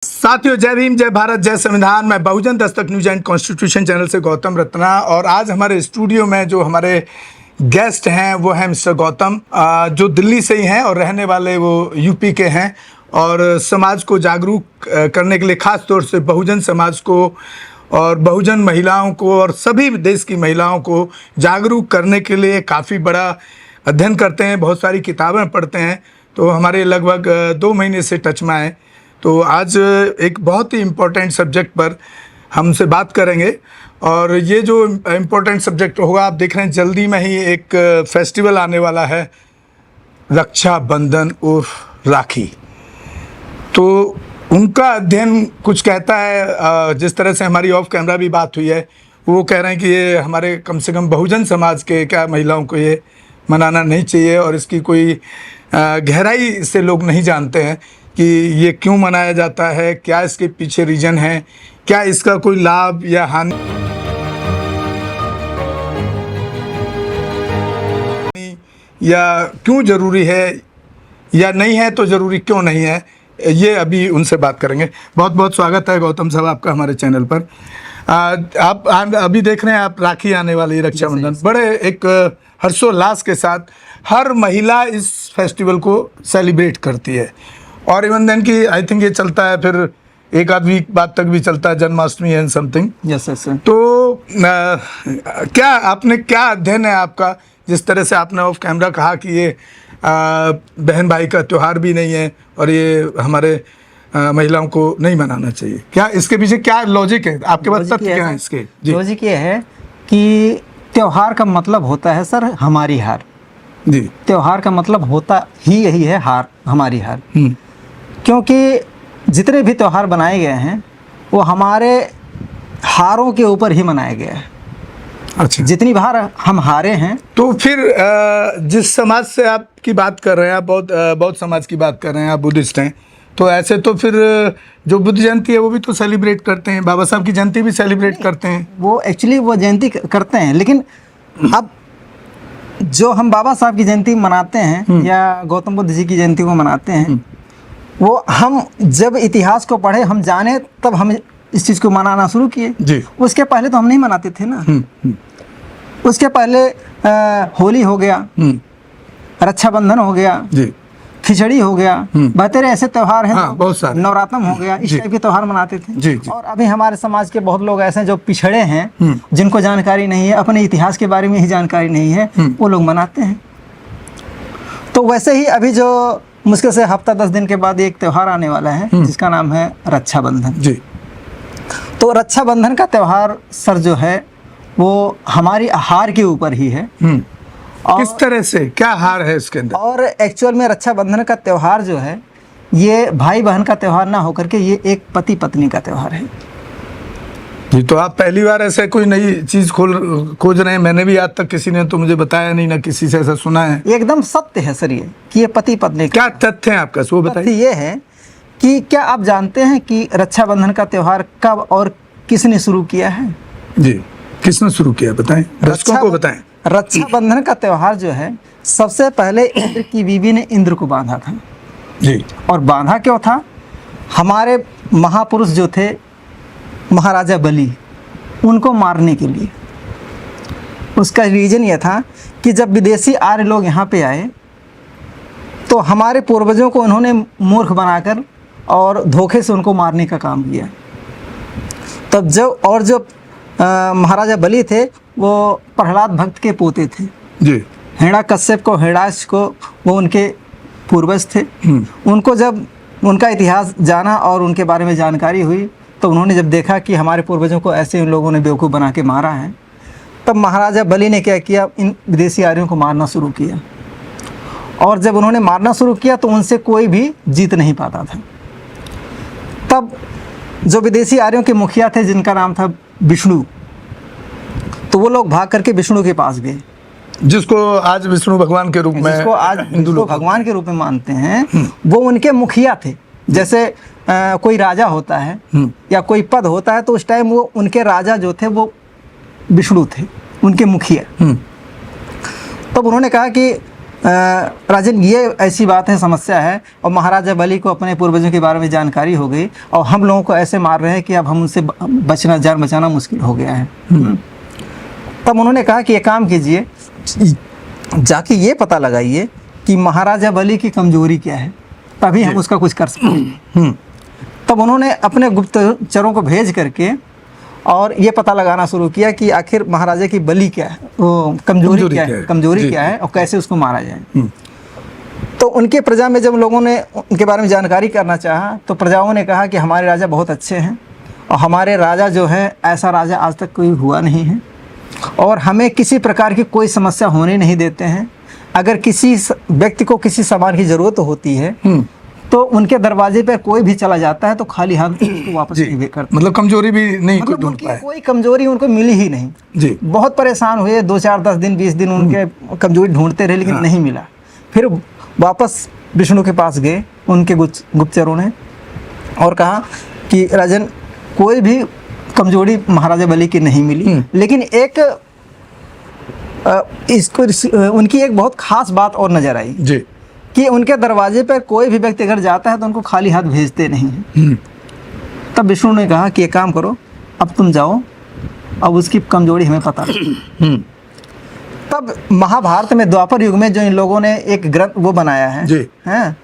साथियों, जय भीम, जय भारत, जय संविधान। मैं बहुजन Dastak news and constitution channel से गौतम रत्ना। और आज हमारे स्टूडियो में जो हमारे गेस्ट हैं वो हैं मिस्टर गौतम, जो दिल्ली से ही हैं और रहने वाले वो यूपी के हैं। और समाज को जागरूक करने के लिए, ख़ास तौर से बहुजन समाज को और बहुजन महिलाओं को और सभी देश की महिलाओं को जागरूक करने के लिए काफ़ी बड़ा अध्ययन करते हैं, बहुत सारी किताबें पढ़ते हैं। तो हमारे लगभग 2 महीने से टच में आए। तो आज एक बहुत ही इम्पोर्टेंट सब्जेक्ट पर हमसे बात करेंगे। और ये जो इम्पोर्टेंट सब्जेक्ट होगा, आप देख रहे हैं जल्दी में ही एक फेस्टिवल आने वाला है, रक्षाबंधन उर्फ राखी। तो उनका अध्ययन कुछ कहता है, जिस तरह से हमारी ऑफ कैमरा भी बात हुई है, वो कह रहे हैं कि ये हमारे कम से कम बहुजन समाज के क्या महिलाओं को ये मनाना नहीं चाहिए और इसकी कोई गहराई से लोग नहीं जानते हैं कि ये क्यों मनाया जाता है, क्या इसके पीछे रीजन है, क्या इसका कोई लाभ या हानि या क्यों ज़रूरी है या नहीं है, तो ज़रूरी क्यों नहीं है, ये अभी उनसे बात करेंगे। बहुत बहुत स्वागत है गौतम साहब आपका हमारे चैनल पर। आप अभी देख रहे हैं, आप राखी आने वाली रक्षाबंधन बड़े एक हर्षोल्लास के साथ हर महिला इस फेस्टिवल को सेलिब्रेट करती है। और इवन देन की आई थिंक ये चलता है, फिर एक आध वीक बाद तक भी चलता है, Janmashtami and something. Yes sir. तो क्या अध्ययन है आपका, जिस तरह से आपने ऑफ कैमरा कहा कि ये बहन भाई का त्यौहार भी नहीं है और ये हमारे महिलाओं को नहीं मनाना चाहिए, क्या इसके पीछे क्या लॉजिक है आपके पास, तथ्य क्या है इसके? जी, लॉजिक ये है कि त्यौहार का मतलब होता है सर हमारी हार। जी, त्यौहार का मतलब होता ही यही है, हार, हमारी हार। क्योंकि जितने भी त्यौहार बनाए गए हैं वो हमारे हारों के ऊपर ही मनाया गया है। अच्छा, जितनी बार हम हारे हैं। तो फिर जिस समाज से आपकी बात कर रहे हैं, आप बौद्ध समाज की बात कर रहे हैं, आप बुद्धिस्ट हैं, तो ऐसे तो फिर जो बुद्ध जयंती है वो भी तो सेलिब्रेट करते हैं, बाबा साहब की जयंती भी सेलिब्रेट करते हैं। वो एक्चुअली वो जयंती करते हैं, लेकिन अब जो हम बाबा साहब की जयंती मनाते हैं या गौतम बुद्ध जी की जयंती को मनाते हैं, वो हम जब इतिहास को पढ़े, हम जाने, तब हम इस चीज़ को मनाना शुरू किए जी। उसके पहले तो हम नहीं मनाते थे ना। उसके पहले होली हो गया, रक्षाबंधन हो गया जी, खिचड़ी हो गया, बतेरे ऐसे त्यौहार हैं। हाँ, बहुत सारे, नवरात्रम हो गया, इस टाइप के त्यौहार मनाते थे जी, जी। और अभी हमारे समाज के बहुत लोग ऐसे हैं जो पिछड़े हैं, जिनको जानकारी नहीं है, अपने इतिहास के बारे में ही जानकारी नहीं है, वो लोग मनाते हैं। तो वैसे ही अभी जो मुश्किल से हफ्ता 10 दिन के बाद एक त्यौहार आने वाला है जिसका नाम है रक्षाबंधन जी। तो रक्षाबंधन का त्यौहार सर जो है वो हमारी हार के ऊपर ही है। किस तरह से, क्या हार है इसके अंदर? और एक्चुअल में रक्षाबंधन का त्यौहार जो है, ये भाई बहन का त्यौहार ना होकर के ये एक पति पत्नी का त्यौहार है जी। तो आप पहली बार ऐसे कोई नई चीज खोज रहे हैं? मैंने भी आज तक किसी ने तो मुझे बताया नहीं, ना किसी से ऐसा सुना है। एकदम सत्य है सर ये कि ये पति पत्नी। क्या तथ्य है आपका, वो बताइए। ये है कि क्या आप जानते हैं कि रक्षाबंधन का त्यौहार कब और किसने शुरू किया है? जी, किसने शुरू किया, बताएं, दर्शकों को बताएं। रक्षाबंधन का त्यौहार जो है, सबसे पहले इंद्र की बीवी ने इंद्र को बांधा था जी। और बांधा क्यों था? हमारे महापुरुष जो थे महाराजा बलि, उनको मारने के लिए। उसका रीजन ये था कि जब विदेशी आर्य लोग यहाँ पे आए तो हमारे पूर्वजों को उन्होंने मूर्ख बनाकर और धोखे से उनको मारने का काम किया। तब जो महाराजा बलि थे वो प्रहलाद भक्त के पोते थे जी। हिरण्यकश्यप को, हिरण्याक्ष को, वो उनके पूर्वज थे। उनको जब उनका इतिहास जाना और उनके बारे में जानकारी हुई, तो उन्होंने जब देखा कि हमारे पूर्वजों को ऐसे उन लोगों ने बेवकूफ़ बना के मारा है, तब महाराजा बलि ने क्या किया, इन विदेशी आर्यों को मारना शुरू किया। और जब उन्होंने मारना शुरू किया तो उनसे कोई भी जीत नहीं पाता था। तब जो विदेशी आर्यों के मुखिया थे, जिनका नाम था विष्णु, तो वो लोग भाग करके विष्णु के पास गए, जिसको आज विष्णु भगवान के रूप में, जिसको आज हिंदू लोग भगवान के रूप में मानते हैं। वो उनके मुखिया थे। जैसे कोई राजा होता है या कोई पद होता है, तो उस टाइम वो उनके राजा जो थे वो विष्णु थे, उनके मुखिया। तब उन्होंने कहा कि राजन, ये ऐसी बात है, समस्या है, और महाराजा बलि को अपने पूर्वजों के बारे में जानकारी हो गई और हम लोगों को ऐसे मार रहे हैं कि अब हम उनसे जान बचाना मुश्किल हो गया है। तब उन्होंने कहा कि ये काम कीजिए, जाके ये पता लगाइए कि महाराजा बलि की कमजोरी क्या है, तभी हम उसका कुछ कर सकते। तब उन्होंने अपने गुप्तचरों को भेज करके और ये पता लगाना शुरू किया कि आखिर महाराजा की बलि क्या है, वो कमजोरी क्या है और कैसे उसको मारा जाए। तो उनके प्रजा में जब लोगों ने उनके बारे में जानकारी करना चाहा तो प्रजाओं ने कहा कि हमारे राजा बहुत अच्छे हैं और हमारे राजा जो है, ऐसा राजा आज तक कोई हुआ नहीं है और हमें किसी प्रकार की कोई समस्या होने नहीं देते हैं। अगर किसी व्यक्ति को किसी सामान की ज़रूरत होती है तो उनके दरवाजे पर कोई भी चला जाता है तो खाली हाथ उसको वापस नहीं करते। मतलब कमजोरी भी नहीं, मतलब ढूंढ पाए। कोई कमजोरी उनको मिली ही नहीं जी। बहुत परेशान हुए, 2 4 10 दिन 20 दिन उनके कमजोरी ढूंढते रहे, लेकिन नहीं मिला। फिर वापस विष्णु के पास गए उनके गुप्तचरों ने और कहा कि राजन, कोई भी कमजोरी महाराजा बलि की नहीं मिली, लेकिन एक इसको उनकी एक बहुत खास बात और नजर आई जी, कि उनके दरवाजे पर कोई भी व्यक्ति अगर जाता है तो उनको खाली हाथ भेजते नहीं हैं। तब विष्णु ने कहा कि एक काम करो, अब तुम जाओ, अब उसकी कमजोरी हमें पता है। तब महाभारत में द्वापर युग में जो इन लोगों ने एक ग्रंथ वो बनाया है जी, हैं,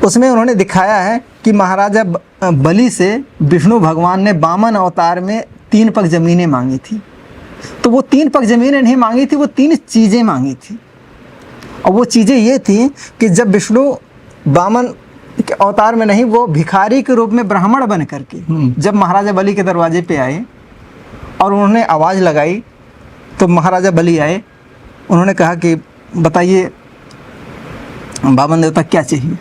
उसमें उन्होंने दिखाया है कि महाराजा बलि से विष्णु भगवान ने वामन अवतार में 3 पग जमीनें मांगी थी। तो वो 3 पग जमीनें नहीं मांगी थी, वो 3 चीज़ें मांगी थी। और वो चीज़ें ये थी कि जब विष्णु वामन के अवतार में नहीं, वो भिखारी के रूप में ब्राह्मण बन करके जब महाराजा बलि के दरवाजे पे आए और उन्होंने आवाज़ लगाई तो महाराजा बलि आए। उन्होंने कहा कि बताइए वामन देवता क्या चाहिए,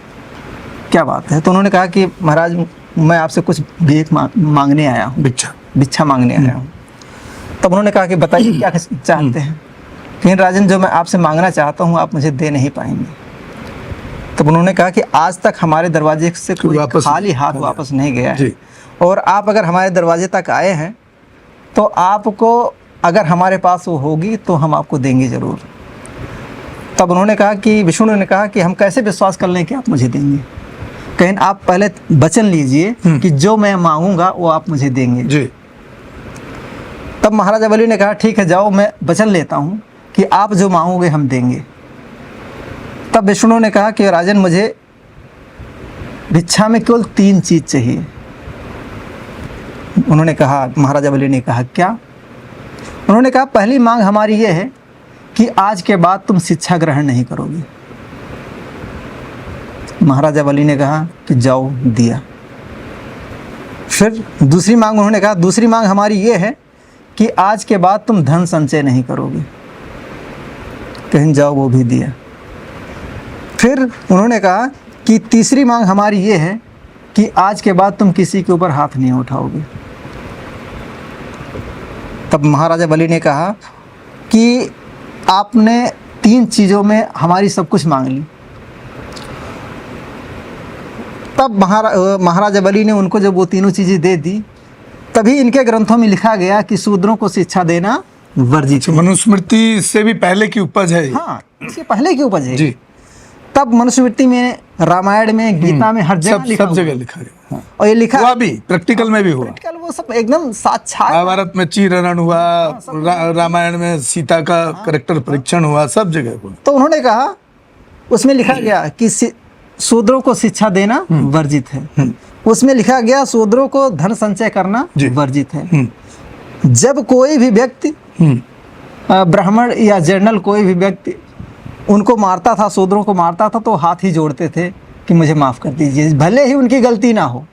क्या बात है। तो उन्होंने कहा कि महाराज, मैं आपसे कुछ भीख मांगने आया हूँ, भिक्षा मांगने आया हूँ। तब उन्होंने कहा कि बताइए क्या चाहते हैं। लेकिन राजन, जो मैं आपसे मांगना चाहता हूँ आप मुझे दे नहीं पाएंगे। तब उन्होंने कहा कि आज तक हमारे दरवाजे से कोई खाली हाथ वापस नहीं गया है, और आप अगर हमारे दरवाजे तक आए हैं तो आपको अगर हमारे पास वो होगी तो हम आपको देंगे ज़रूर। तब उन्होंने कहा कि विष्णु ने कहा कि हम कैसे विश्वास कर लें कि आप मुझे देंगे, कहीं आप पहले वचन लीजिए कि जो मैं मांगूंगा वो आप मुझे देंगे जी। तब महाराजा बलि ने कहा ठीक है, जाओ, मैं वचन लेता हूँ कि आप जो मांगोगे हम देंगे। तब विष्णु ने कहा कि राजन, मुझे भिक्षा में केवल 3 चीज़ चाहिए। उन्होंने कहा, महाराजा बलि ने कहा क्या? उन्होंने कहा पहली मांग हमारी ये है कि आज के बाद तुम शिक्षा ग्रहण नहीं करोगे। महाराजा बलि ने कहा कि जाओ, दिया। फिर दूसरी मांग उन्होंने कहा, दूसरी मांग हमारी ये है कि आज के बाद तुम धन संचय नहीं करोगे। कहीं जाओ, वो भी दिया। फिर उन्होंने कहा कि तीसरी मांग हमारी ये है कि आज के बाद तुम किसी के ऊपर हाथ नहीं उठाओगे। तब महाराजा बलि ने कहा कि आपने 3 चीज़ों में हमारी सब कुछ मांग ली। तब महाराजा बलि ने उनको जब वो 3 चीज़ें दे दी, तभी इनके ग्रंथों में लिखा गया कि शूद्रों को शिक्षा देना वर्जित है। मनुस्मृति से भी पहले की उपज है। हाँ, इसके पहले की उपज है जी। तब मनुस्मृति में, रामायण में, गीता में, हर जगह लिखा, सब जगह लिखा है। हाँ। और ये लिखा हुआ भी, प्रैक्टिकल में भी हुआ। प्रैक्टिकल वो सब एकदम साक्षात। महाभारत में चीरहरण हुआ, रामायण में सीता का कैरेक्टर परीक्षण हुआ, सब जगह हुआ। तो उन्होंने कहा, उसमें लिखा गया कि शूद्रों को शिक्षा देना वर्जित है। उसमें लिखा गया शूद्रों को धन संचय करना वर्जित है। जब कोई भी व्यक्ति, ब्राह्मण या जनरल कोई भी व्यक्ति उनको मारता था, शूद्रों को मारता था, तो हाथ ही जोड़ते थे कि मुझे माफ़ कर दीजिए, भले ही उनकी गलती ना हो।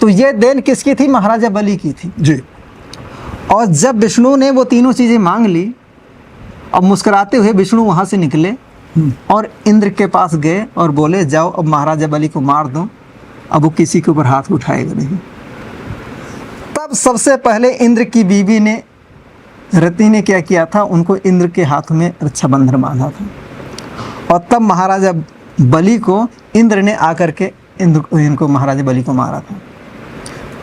तो ये देन किसकी थी? महाराजा बलि की थी जी। और जब विष्णु ने वो 3 चीज़ें मांग ली, अब मुस्कुराते हुए विष्णु वहाँ से निकले और इंद्र के पास गए और बोले, जाओ अब महाराजा बलि को मार दो, अब वो किसी के ऊपर हाथ उठाएगा नहीं। तब सबसे पहले इंद्र की बीवी ने, रति ने क्या किया था, उनको इंद्र के हाथ में रक्षाबंधन बांधा था। और तब महाराजा बलि को इंद्र ने आकर के इनको महाराजा बलि को मारा था।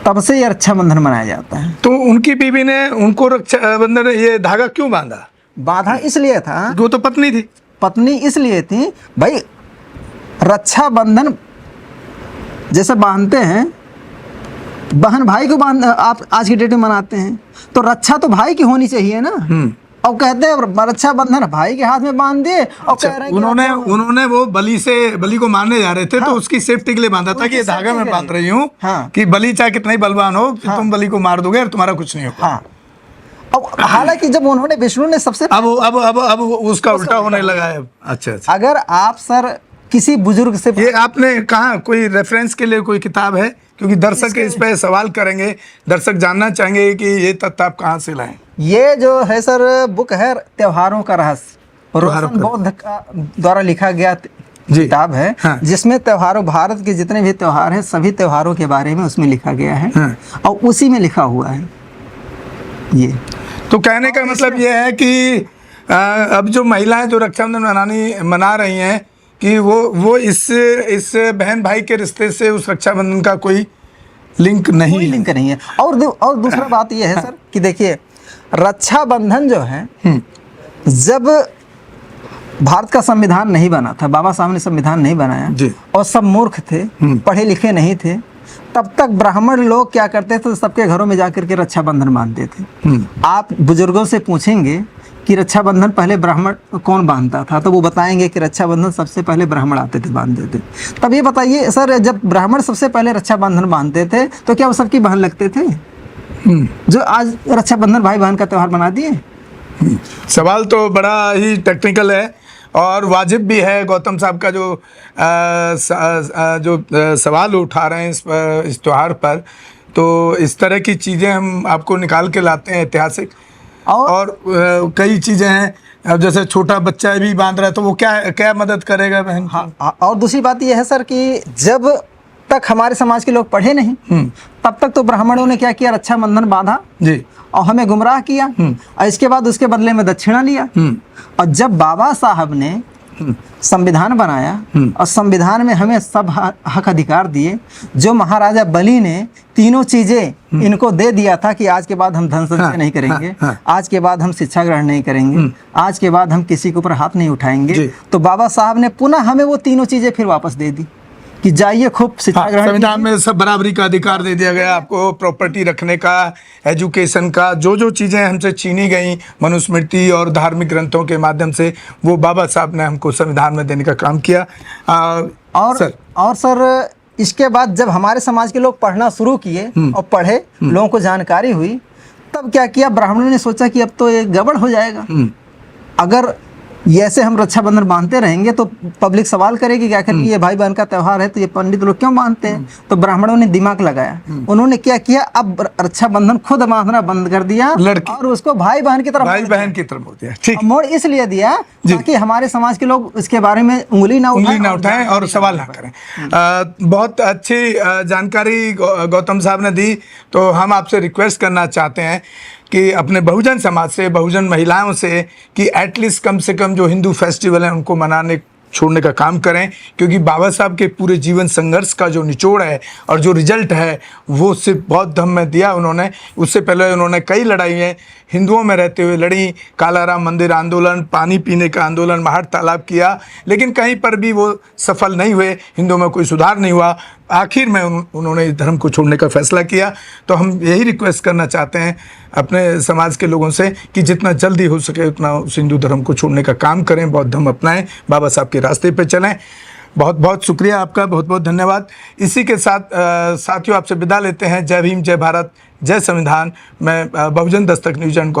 तब से ये रक्षाबंधन मनाया जाता है। तो उनकी बीवी ने उनको रक्षाबंधन, ये धागा क्यों बांधा? बांधा इसलिए था, वो तो पत्नी थी। पत्नी इसलिए थी भाई, रक्षाबंधन जैसे बांधते हैं, बहन भाई को बांध, आप आज की डेट में मनाते हैं, तो रक्षा तो भाई की होनी चाहिए ना। और कहते हैं रक्षाबंधन भाई के हाथ में बांध दिए, और कह रहे हैं उन्होंने वो बलि को मारने जा रहे थे, तो उसकी सेफ्टी के लिए बांधा था कि ये धागा मैं बांध रही हूँ कि बलि चाहे कितना ही बलवान हो, कि तुम बलि को मार दोगे और तुम्हारा कुछ नहीं होगा। अब हालांकि जब उन्होंने, विष्णु ने सबसे अब उसका उल्टा होने लगा है। अच्छा। अगर आप सर किसी बुजुर्ग से, ये आपने कहा कोई रेफरेंस के लिए कोई किताब है? क्योंकि दर्शक इस पे सवाल करेंगे, दर्शक जानना चाहेंगे कि ये तथ्य आप कहाँ से लाए। ये जो है सर बुक है त्योहारों का रहस्य, रोशन बौद्ध का द्वारा लिखा गया किताब है। जिसमें त्योहारों, भारत के जितने भी त्योहार हैं सभी त्योहारों के बारे में उसमें लिखा गया है। और उसी में लिखा हुआ है ये। तो कहने का मतलब ये है कि अब जो महिलाएं जो रक्षाबंधन मना रही हैं कि वो इस बहन भाई के रिश्ते से उस रक्षाबंधन का कोई लिंक नहीं है। और दूसरा बात ये है सर कि देखिए, रक्षाबंधन जो है, जब भारत का संविधान नहीं बना था, बाबा साहब ने संविधान नहीं बनाया और सब मूर्ख थे, पढ़े लिखे नहीं थे, तब तक ब्राह्मण लोग क्या करते थे, सबके घरों में जाकर के रक्षाबंधन बांधते थे। आप बुजुर्गों से पूछेंगे कि रक्षाबंधन पहले ब्राह्मण कौन बांधता था, तो वो बताएंगे कि रक्षाबंधन सबसे पहले ब्राह्मण आते थे, बांधते थे। तब ये बताइए सर, जब ब्राह्मण सबसे पहले रक्षाबंधन बांधते थे तो क्या वो सबकी बहन लगते थे जो आज रक्षाबंधन भाई बहन का त्यौहार बना दिए? सवाल तो बड़ा ही टेक्निकल है और वाजिब भी है। गौतम साहब का जो सवाल उठा रहे हैं इस त्यौहार पर, तो इस तरह की चीज़ें हम आपको निकाल के लाते हैं ऐतिहासिक, और कई चीज़ें हैं। अब जैसे छोटा बच्चा भी बांध रहा है तो वो क्या मदद करेगा बहन? और दूसरी बात यह है सर कि जब तक हमारे समाज के लोग पढ़े नहीं, तब तक तो ब्राह्मणों ने क्या किया, रक्षाबंधन बांधा जी और हमें गुमराह किया, और इसके बाद उसके बदले में दक्षिणा लिया। और जब बाबा साहब ने संविधान बनाया और संविधान में हमें सब हक अधिकार दिए, जो महाराजा बलि ने तीनों चीजें इनको दे दिया था कि आज के बाद हम धन संचय नहीं करेंगे, आज के बाद हम शिक्षा ग्रहण नहीं करेंगे, आज के बाद हम किसी के ऊपर हाथ नहीं उठाएंगे, तो बाबा साहब ने पुनः हमें वो तीनों चीजें फिर वापस दे दी कि जाइए खूब शिक्षा ग्रहण। संविधान में सब बराबरी का अधिकार दे दिया गया आपको, प्रॉपर्टी रखने का, एजुकेशन का, जो चीज़ें हमसे छीनी गई मनुस्मृति और धार्मिक ग्रंथों के माध्यम से, वो बाबा साहब ने हमको संविधान में देने का काम किया। और सर इसके बाद जब हमारे समाज के लोग पढ़ना शुरू किए और पढ़े, लोगों को जानकारी हुई, तब क्या किया, ब्राह्मणों ने सोचा कि अब तो ये गड़बड़ हो जाएगा, अगर ऐसे हम रक्षाबंधन बांधते रहेंगे तो पब्लिक सवाल करेगी कि आखिर ये भाई बहन का त्यौहार है तो ये पंडित लोग क्यों बांधते हैं। तो ब्राह्मणों ने दिमाग लगाया, उन्होंने क्या किया, अब रक्षाबंधन खुद बांधना बंद कर दिया और उसको भाई बहन की तरफ मोड़ दिया। ठीक, मोड़ इसलिए दिया ताकि हमारे समाज के लोग इसके बारे में उंगली ना उठाएं और सवाल ना करें। बहुत अच्छी जानकारी गौतम साहब ने दी। तो हम आपसे रिक्वेस्ट करना चाहते हैं कि अपने बहुजन समाज से, बहुजन महिलाओं से, कि एटलीस्ट कम से कम जो हिंदू फेस्टिवल हैं उनको मनाने छोड़ने का काम करें, क्योंकि बाबा साहब के पूरे जीवन संघर्ष का जो निचोड़ है और जो रिजल्ट है वो सिर्फ बौद्ध धर्म में दिया उन्होंने। उससे पहले उन्होंने कई लड़ाइयाँ हिंदुओं में रहते हुए लड़ी, कालाराम मंदिर आंदोलन, पानी पीने का आंदोलन, महाड़ तालाब किया, लेकिन कहीं पर भी वो सफल नहीं हुए, हिंदुओं में कोई सुधार नहीं हुआ। आखिर में उन्होंने इस धर्म को छोड़ने का फैसला किया। तो हम यही रिक्वेस्ट करना चाहते हैं अपने समाज के लोगों से कि जितना जल्दी हो सके उतना उस हिंदू धर्म को छोड़ने का काम करें, बौद्ध धर्म अपनाएं, बाबा साहब के रास्ते पे चलें। बहुत बहुत शुक्रिया आपका, बहुत बहुत धन्यवाद। इसी के साथ साथियों आपसे विदा लेते हैं। जय भीम, जय भारत, जय संविधान। मैं बहुजन दस्तक न्यूज एंड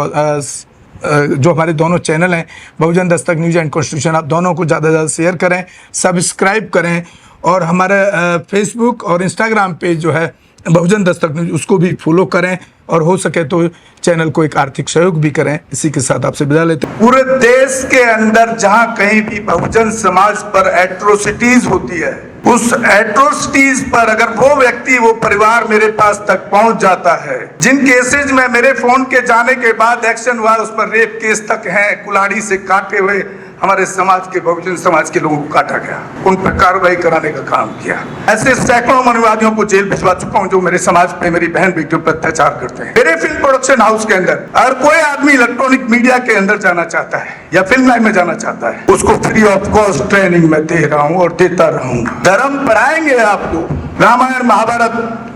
जो हमारे दोनों चैनल हैं, बहुजन दस्तक न्यूज एंड कॉन्स्टिट्यूशन, आप दोनों को ज़्यादा से ज़्यादा शेयर करें, सब्सक्राइब करें, और हमारे फेसबुक और इंस्टाग्राम पे जो है बहुजन दस्तक न्यूज, उसको भी फॉलो करें, और हो सके तो चैनल को एक आर्थिक सहयोग भी करें। इसी के साथ आपसे विदा लेते हैं। पूरे देश के अंदर जहां कहीं भी बहुजन समाज पर एट्रोसिटीज होती है, उस एट्रोसिटीज पर अगर वो व्यक्ति, वो परिवार मेरे पास तक पहुंच जाता है, जिन केसेज में मेरे फोन के जाने के बाद एक्शन हुआ, उस पर रेप केस तक है, कुल्हाड़ी से काटे हुए हमारे समाज के बहुजन समाज के लोगों को काटा गया, उन पर कार्रवाई कराने का काम किया। ऐसे सैकड़ों मनुवादियों को जेल भिजवा चुका हूं जो मेरे समाज पे, मेरी बहन बेटियों पर अत्याचार करते हैं। मेरे फिल्म प्रोडक्शन हाउस के अंदर अगर कोई आदमी इलेक्ट्रॉनिक मीडिया के अंदर जाना चाहता है या फिल्म लाइन में जाना चाहता है, उसको फ्री ऑफ कॉस्ट ट्रेनिंग में दे रहा हूं और देता रहूंगा। धर्म पढ़ाएंगे आपको, रामायण, महाभारत,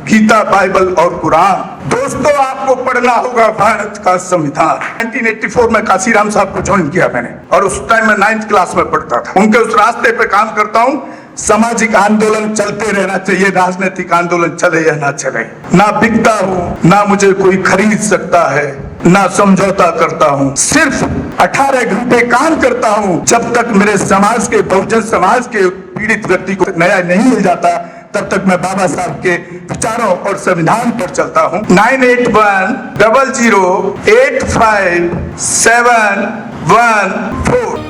गीता, बाइबल और कुरान। दोस्तों, आपको पढ़ना होगा भारत का संविधान। 1984 में काशीराम साहब को ज्वाइन किया मैंने, और उस टाइम मैं 9th क्लास में पढ़ता था। उनके उस रास्ते पे काम करता हूँ। सामाजिक आंदोलन चलते रहना चाहिए, राजनीतिक आंदोलन चले या ना चले। ना बिकता हूँ, ना मुझे कोई खरीद सकता है, ना समझौता करता हूँ। सिर्फ 18 घंटे काम करता हूँ। जब तक मेरे समाज के, बहुजन समाज के पीड़ित व्यक्ति को न्याय नहीं मिल जाता, तब तक मैं बाबा साहब के विचारों और संविधान पर चलता हूँ। 9810085714।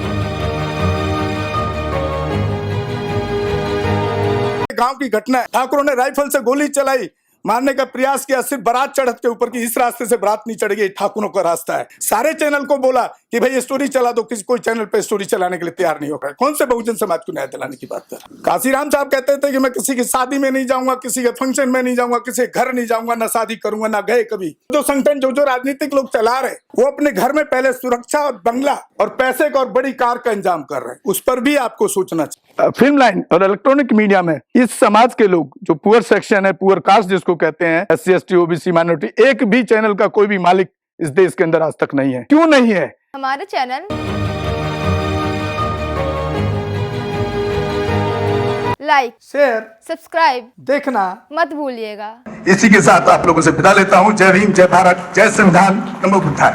गांव की घटना है, ठाकुरों ने राइफल से गोली चलाई, मारने का प्रयास किया, सिर्फ बारात चढ़त के ऊपर की, इस रास्ते से बारात नहीं चढ़ेगी, ठाकुरों का रास्ता है। सारे चैनल को बोला कि भाई स्टोरी चला दो, किसी कोई चैनल पे स्टोरी चलाने के लिए तैयार नहीं होगा। कौन से बहुजन समाज को न्याय दिलाने की बात कर? काशीराम साहब कहते थे कि मैं किसी की शादी में नहीं जाऊंगा, किसी के फंक्शन में नहीं जाऊंगा, किसी के घर नहीं जाऊंगा, ना शादी करूंगा, ना गए कभी। जो संगठन, जो राजनीतिक लोग चला रहे, वो अपने घर में पहले सुरक्षा और बंगला और पैसे का और बड़ी कार का इंतजाम कर रहे हैं। उस पर भी आपको सोचना चाहिए। फिल्म लाइन और इलेक्ट्रॉनिक मीडिया में इस समाज के लोग, जो पुअर सेक्शन है, पुअर कास्ट जिसको कहते हैं, SC ST OBC माइनॉरिटी, एक भी चैनल का कोई भी मालिक इस देश के अंदर आज तक नहीं है। क्यों नहीं है? हमारा चैनल लाइक, शेयर, सब्सक्राइब देखना मत भूलिएगा। इसी के साथ आप लोगों से विदा लेता हूं। जय भीम, जय भारत, जय संविधान, नमो बुद्धाय।